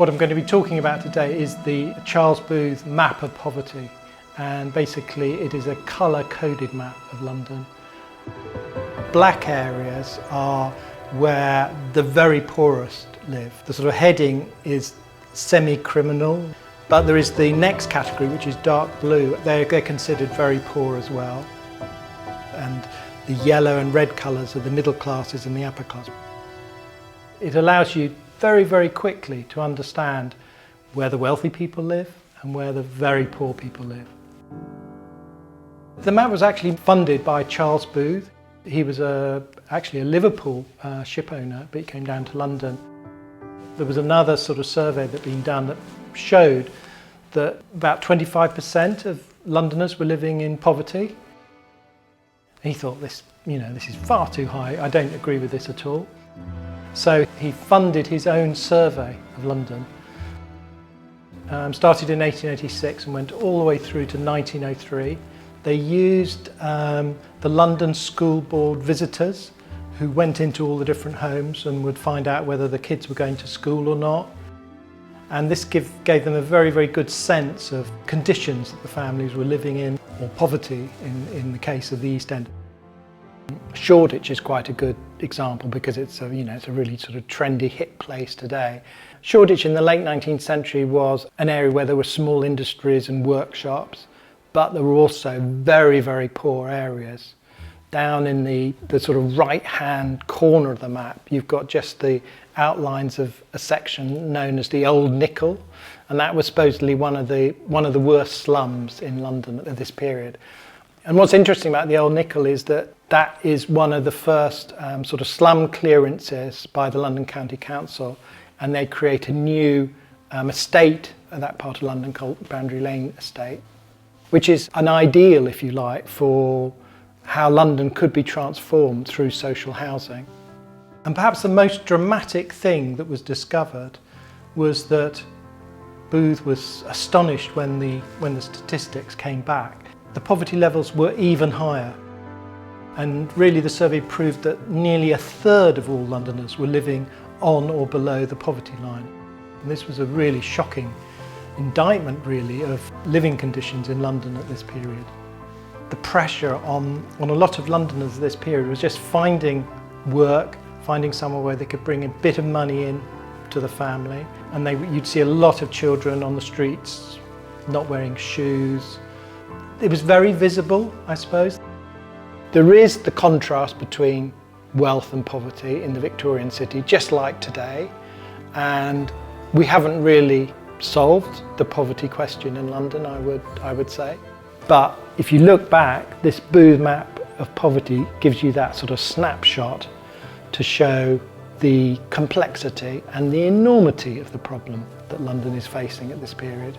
What I'm going to be talking about today is the Charles Booth map of poverty, and basically it is a colour-coded map of London. Black areas are where the very poorest live. The sort of heading is semi-criminal, but there is the next category, which is dark blue. They're considered very poor as well. And the yellow and red colours are the middle classes and the upper class. It allows you very, very quickly to understand where the wealthy people live and where the very poor people live. The map was actually funded by Charles Booth. He was actually a Liverpool ship owner, but he came down to London. There was another sort of survey that had been done that showed that about 25% of Londoners were living in poverty. He thought this is far too high. I don't agree with this at all. So he funded his own survey of London. Started in 1886 and went all the way through to 1903. They used the London School Board visitors who went into all the different homes and would find out whether the kids were going to school or not. And this gave them a very, very good sense of conditions that the families were living in, or poverty in the case of the East End. Shoreditch is quite a good example because it's a really sort of trendy, hip place today. Shoreditch in the late 19th century was an area where there were small industries and workshops, but there were also very, very poor areas. Down in the sort of right-hand corner of the map, you've got just the outlines of a section known as the Old Nickel, and that was supposedly one of the worst slums in London at this period. And what's interesting about the Old Nickel is that is one of the first sort of slum clearances by the London County Council, and they create a new estate in that part of London called Boundary Lane Estate, which is an ideal, if you like, for how London could be transformed through social housing. And perhaps the most dramatic thing that was discovered was that Booth was astonished when the statistics came back. The poverty levels were even higher. And really the survey proved that nearly a third of all Londoners were living on or below the poverty line. And this was a really shocking indictment, really, of living conditions in London at this period. The pressure on a lot of Londoners at this period was just finding work, finding somewhere where they could bring a bit of money in to the family. And you'd see a lot of children on the streets not wearing shoes. It was very visible, I suppose. There is the contrast between wealth and poverty in the Victorian city, just like today, and we haven't really solved the poverty question in London, I would say. But if you look back, this Booth map of poverty gives you that sort of snapshot to show the complexity and the enormity of the problem that London is facing at this period.